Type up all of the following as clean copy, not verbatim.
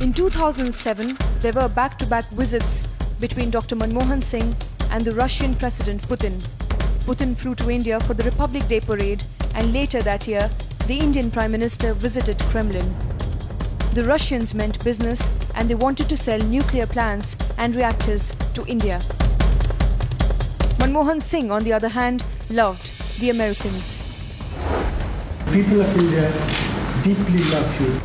In 2007, there were back-to-back visits between Dr. Manmohan Singh and the Russian President Putin. Putin flew to India for the Republic Day parade, and later that year, the Indian Prime Minister visited Kremlin. The Russians meant business, and they wanted to sell nuclear plants and reactors to India. Manmohan Singh, on the other hand, loved the Americans. People of India deeply love you.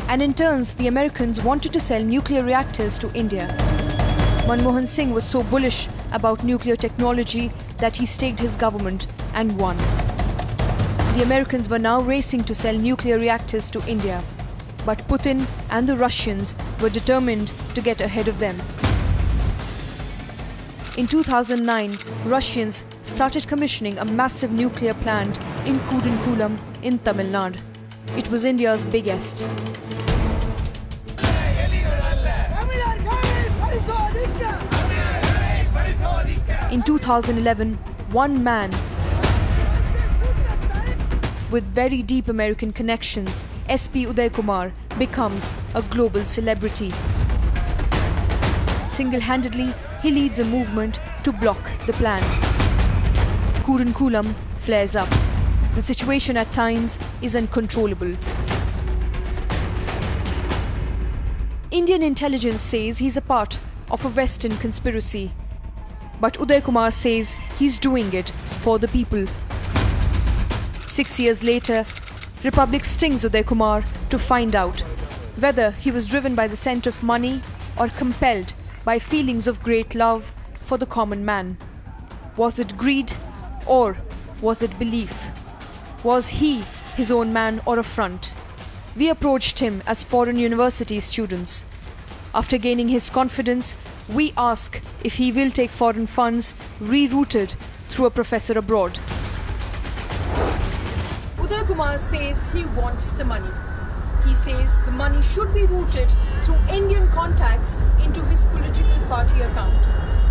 And in turn, the Americans wanted to sell nuclear reactors to India. Manmohan Singh was so bullish about nuclear technology that he staked his government and won. The Americans were now racing to sell nuclear reactors to India. But Putin and the Russians were determined to get ahead of them. In 2009, Russians started commissioning a massive nuclear plant in Kudankulam in Tamil Nadu. It was India's biggest. In 2011, one man with very deep American connections, SP Uday Kumar, becomes a global celebrity. Single-handedly, he leads a movement to block the plant. Kudankulam flares up. The situation at times is uncontrollable. Indian intelligence says he's a part of a Western conspiracy. But Uday Kumar says he's doing it for the people. 6 years later, Republic stings Uday Kumar to find out whether he was driven by the scent of money or compelled by feelings of great love for the common man. Was it greed or was it belief? Was he his own man or a front? We approached him as foreign university students. After gaining his confidence, we ask if he will take foreign funds rerouted through a professor abroad. Uday Kumar says he wants the money. He says the money should be routed through Indian contacts into his political party account.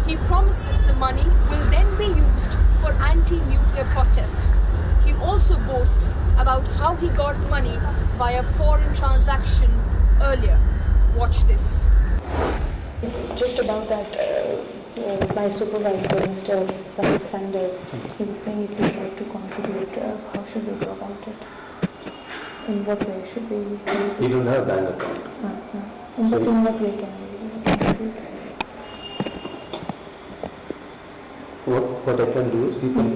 He promises the money will then be used for anti-nuclear protest. He also boasts about how he got money via foreign transaction earlier. Watch this. Just about that, my supervisor, Mr. Sahib Sanders, he was saying if we try to contribute, how should we go about it? In what way should we? You don't have bank account. In what way can we contribute? What I can do is you can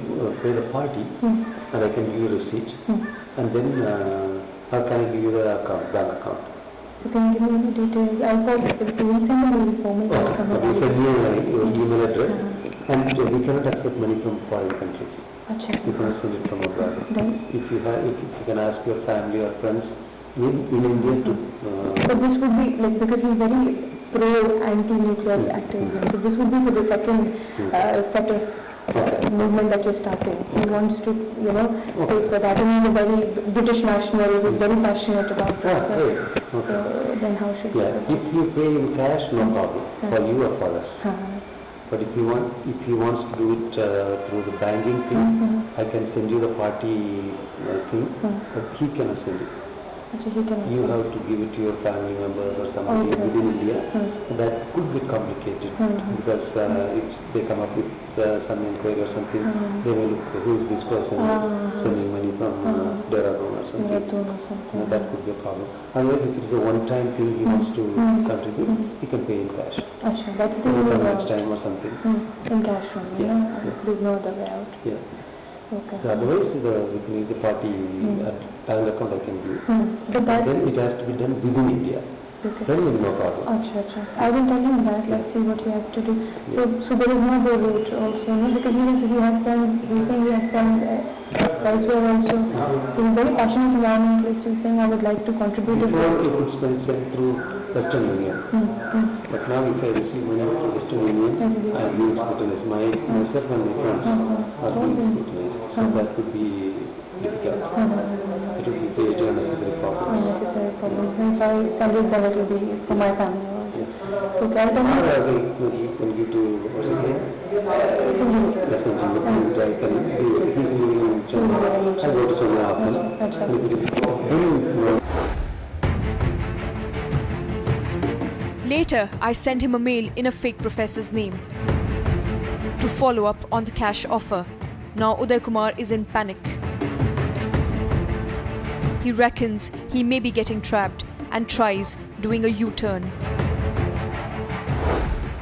pay the party and I can give you a receipt and then how can I give you the bank account? You can give me the details. I thought if you send me the formal you send me your email address and we cannot accept money from foreign countries. You cannot send it from abroad. If you can ask your family or friends in India to... But this would be, like, because he's very pro-anti-nuclear activism, so this would be for the second set of movement that you're starting. He wants to, pay for that. And he's a very British national, he's very passionate about that. So then how should we... If you pay in cash, no problem, for you or for us. But if he wants to do it through the banking thing, I can send you the party thing, but he cannot send it. You have to give it to your family members or somebody within India. That could be complicated because if they come up with some inquiry or something, they may look who is this person sending money from Dehradun or something. That could be a problem. Unless if it is a one-time thing he wants to contribute, he can pay in cash. That's the next time or something. In cash only, there's no other way out. Okay. So otherwise, we can use the party bank account I can give. But then it has to be done within India. Then there is no problem. I will tell him that. Let's see what he has to do. So there is no other route also, because he has done, recently he has done elsewhere also. He's very passionate environmentalist. He's saying I would like to contribute. Before it was sent through Western Union. But now if I receive money from Western Union, I use it as myself and my friends are doing it. So that could be difficult. It would be very unnecessary problem. Unnecessary problem. If I send it, then it will be for my family. So can you can give to what's his name? Definitely. I can he's living in China. I go to China often. Later, I send him a mail in a fake professor's name to follow up on the cash offer. Now Uday Kumar is in panic. He reckons he may be getting trapped and tries doing a U-turn.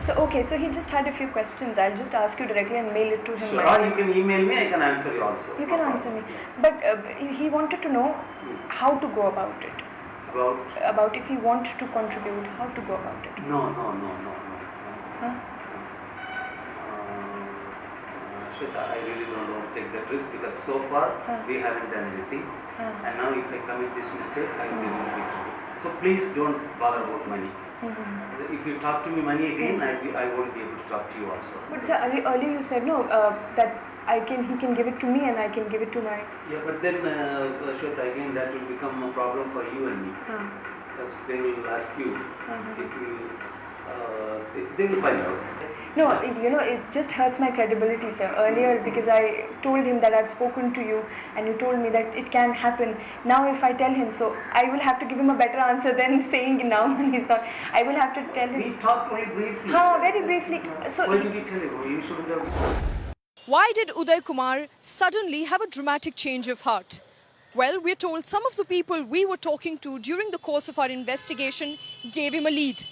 So he just had a few questions. I'll just ask you directly and mail it to him. Sure, or you can email me, I can answer you also. You can answer me. But he wanted to know how to go about it. About if he wants to contribute, how to go about it. No. Huh? Shweta, I really don't want to take that risk because so far we haven't done anything. And now if I commit this mistake, I will be in big trouble. So please don't bother about money. If you talk to me money again, I won't be able to talk to you also. But sir, earlier you said no, that he can give it to me and I can give it to my... Yeah, but then Shweta, again that will become a problem for you and me. Because they will ask you if you, they will find out. No, it just hurts my credibility, sir. Earlier, because I told him that I've spoken to you and you told me that it can happen. Now if I tell him, so I will have to give him a better answer than saying now he's not. I will have to tell him. We talked very briefly. Very briefly. So why did he tell you? You shouldn't have... Why did Uday Kumar suddenly have a dramatic change of heart? Well, we're told some of the people we were talking to during the course of our investigation gave him a lead.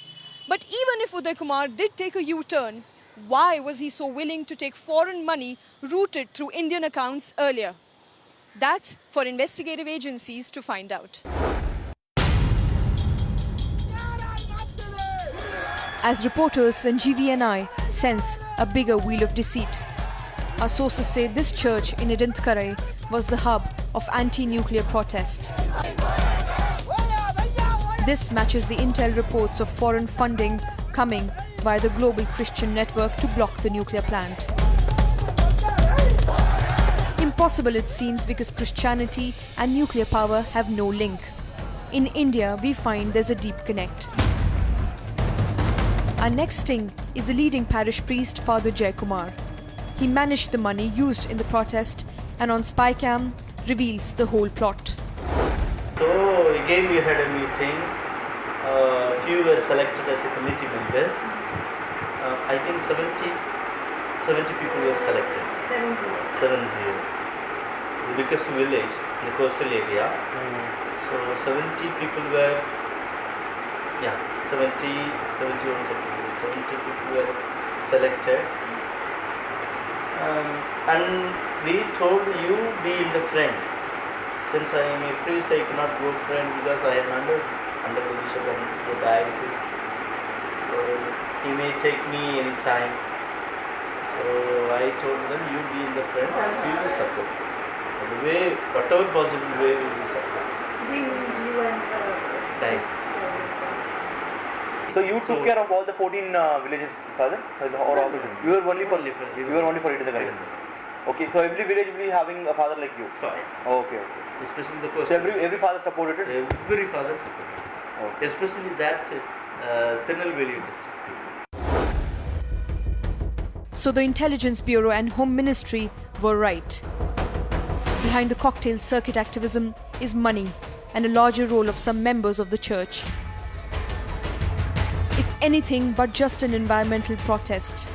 But even if Uday Kumar did take a U-turn, why was he so willing to take foreign money routed through Indian accounts earlier? That's for investigative agencies to find out. As reporters Sanjeevi and I sense a bigger wheel of deceit. Our sources say this church in Idantkarai was the hub of anti-nuclear protest. This matches the intel reports of foreign funding coming via the Global Christian Network to block the nuclear plant. Impossible it seems because Christianity and nuclear power have no link. In India, we find there's a deep connect. Our next sting is the leading parish priest, Father Jai Kumar. He managed the money used in the protest and on Spycam reveals the whole plot. So again we had a meeting, few were selected as a committee members. I think 70 people were selected. 70. It's the biggest village in the coastal area. So 70 people were, 70 people were selected. And we told you be in the front. Since I am a priest, I cannot go front because I am under the bishop and the diocese. So he may take me any time. So I told them, you be in the front and we will support. The way, whatever possible way, we will support. we use you and Diocese. So you took care of all the 14 villages, Father, or all of them? You were only for it in the country. Okay, so every village will be having a father like you. Fine. Okay. Especially the coastal. So every father supported it. Every father supported us. Okay. Especially that Tirunelveli district. So the Intelligence Bureau and Home Ministry were right. Behind the cocktail circuit activism is money and a larger role of some members of the church. It's anything but just an environmental protest.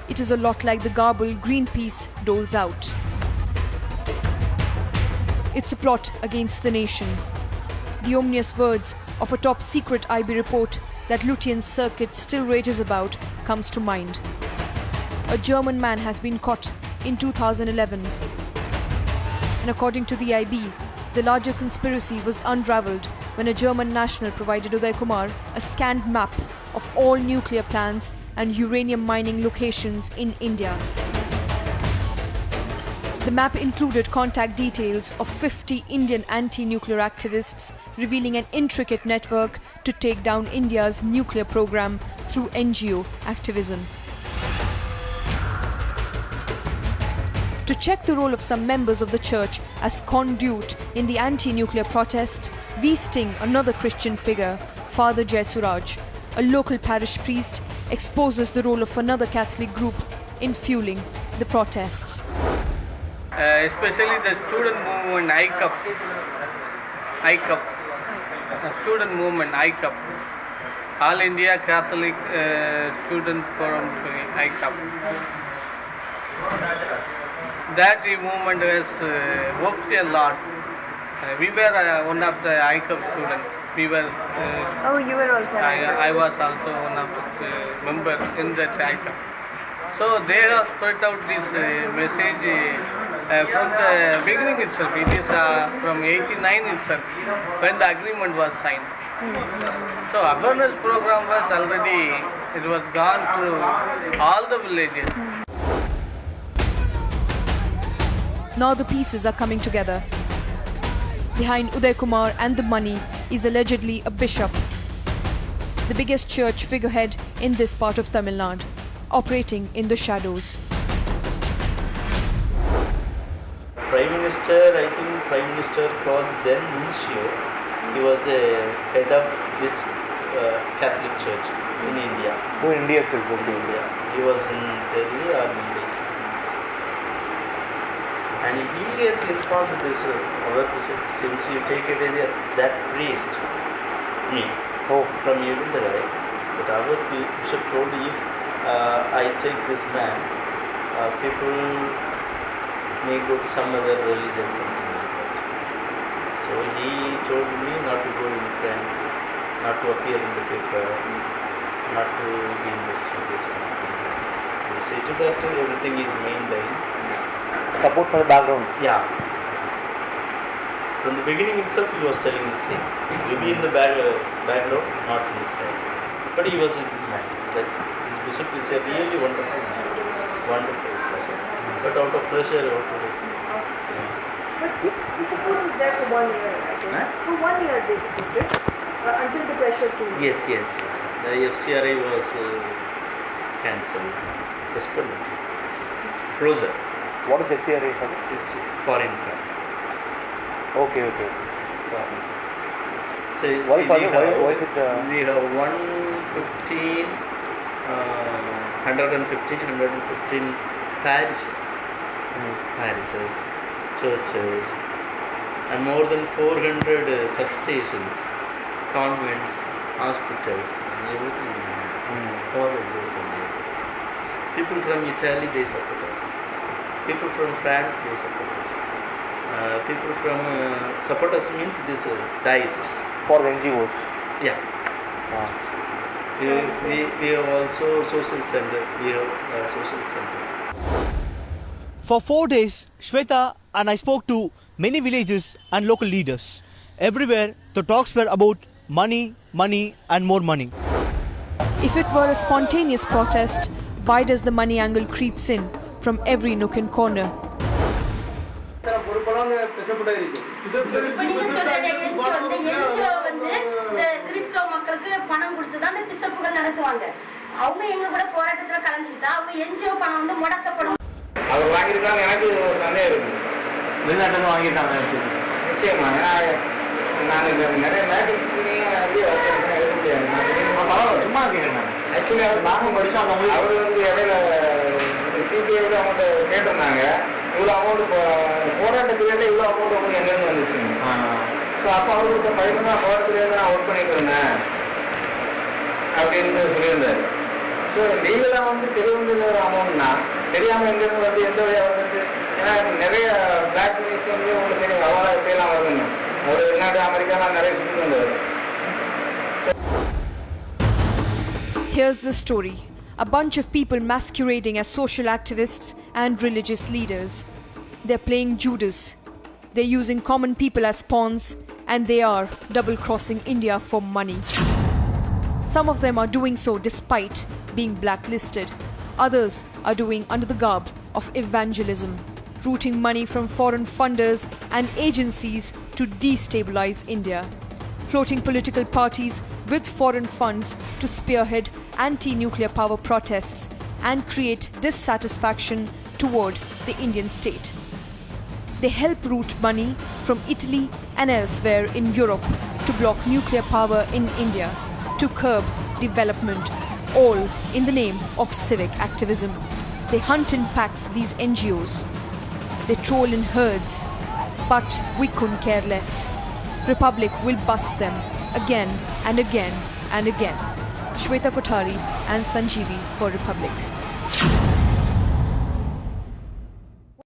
It is a lot like the garble Greenpeace doles out. It's a plot against the nation. The ominous words of a top secret IB report that Lutyens circuit still rages about comes to mind. A German man has been caught in 2011. And according to the IB, the larger conspiracy was unraveled when a German national provided Uday Kumar a scanned map of all nuclear plants and uranium mining locations in India. The map included contact details of 50 Indian anti-nuclear activists, revealing an intricate network to take down India's nuclear program through NGO activism. To check the role of some members of the church as conduit in the anti-nuclear protest, we sting another Christian figure, Father Jai Suraj. A local parish priest exposes the role of another Catholic group in fueling the protest. Especially the student movement ICUP, the student movement ICUP, All India Catholic Student Forum ICAP. That movement has worked a lot. We were one of the ICAP students. We were. Oh, you were also. I was also one of the members in that ICAP. So they have spread out this message from the beginning itself. It is from '89 itself when the agreement was signed. So awareness program was already, it was gone through all the villages. Now the pieces are coming together. Behind Uday Kumar and the money is allegedly a bishop, the biggest church figurehead in this part of Tamil Nadu, operating in the shadows. Prime Minister, I think Prime Minister called then Nuncio. He was the head of this Catholic Church in India. Oh, India itself. In India. He was in Delhi or Mumbai. And he has informed this our bishop, since you take it as that priest, me, from you in the right. But our bishop told if I take this man, people may go to some other religion, something like that. So he told me not to go in front, not to appear in the paper, not to be in this country. You say to that everything is maintained. Support for the background. Yeah. From the beginning itself he was telling the same. You be in the background, not in the front. But he was in mind that this bishop is a really wonderful man, wonderful person. But out of pressure, But the support was there for 1 year, I guess. For 1 year they supported until the pressure came. Yes. The FCRI was cancelled, suspended, frozen. What is FCRA? It's foreign fund. Okay. Foreign. So Why see, foreign? Why is it? We have 115 parishes, parishes, churches, and more than 400 substations, convents, hospitals, and everything. Colleges and everything. People from Italy, they support us. People from France, they support us. People from support us means this diocese. For the NGOs. Yeah. We have also social center. We have a social center. For 4 days, Shweta and I spoke to many villages and local leaders. Everywhere, the talks were about money, and more money. If it were a spontaneous protest, why does the money angle creeps in from every nook and corner? இப்ப நீங்க சொல்ற NGO வந்து கிறிஸ்தவ மக்களுக்கு பணம் கொடுத்து தான் இந்த பிசப்புகள் நடத்துவாங்க. அவங்க எங்க கூட போராட்டத்துல கலந்துக்கிட்டா அவங்க என்ஜிஓ பணம் வந்து முடக்கப்படும். அவர் வாங்கியிருக்காங்க. எனக்கு ஒரு சந்தேகம் இருக்கு. வெளிநாட்டில் வாங்கியிருக்காங்க. நிச்சயமா. நாங்கள் நிறைய சும்மா இருக்கேன். ஆக்சுவலி அவர் நாங்களும் படித்தோம். அவர் வந்து இடையில சிபிஐ அவங்கள்ட்ட கேட்டிருந்தாங்க. இவ்வளோ அமௌண்ட் போராட்டத்துலேருந்து இவ்வளோ அமௌண்ட் உங்களுக்கு எங்கேருந்து வந்துச்சுங்க. ஸோ அப்போ அவருக்கு பயணம் தான் போராட்டத்துலேருந்து நான் ஒர்க் பண்ணிட்டு இருந்தேன் அப்படின்னு சொல்லியிருந்தார். ஸோ லீகலாக வந்து தெரிவிந்த ஒரு அமௌண்ட்னா தெரியாமல் எங்கேருந்து வந்து எந்த வழியாக வந்துட்டு, ஏன்னா நிறைய பிளாக் மியூசியம்லேயும் உங்களுக்கு தெரியும் அவ்வளோ எப்படியெல்லாம் வருதுங்க. அவர் வெளிநாடு அமெரிக்காலாம் நிறைய சுற்றி வந்தார். Here's the story. A bunch of people masquerading as social activists and religious leaders. They're playing Judas. They're using common people as pawns, and they are double-crossing India for money. Some of them are doing so despite being blacklisted. Others are doing under the garb of evangelism, routing money from foreign funders and agencies to destabilize India, floating political parties with foreign funds to spearhead anti-nuclear power protests and create dissatisfaction toward the Indian state. They help route money from Italy and elsewhere in Europe to block nuclear power in India, to curb development, all in the name of civic activism. They hunt in packs, these NGOs. They troll in herds, but we couldn't care less. Republic will bust them again and again and again. Shweta Kothari and Sanjeevi for Republic.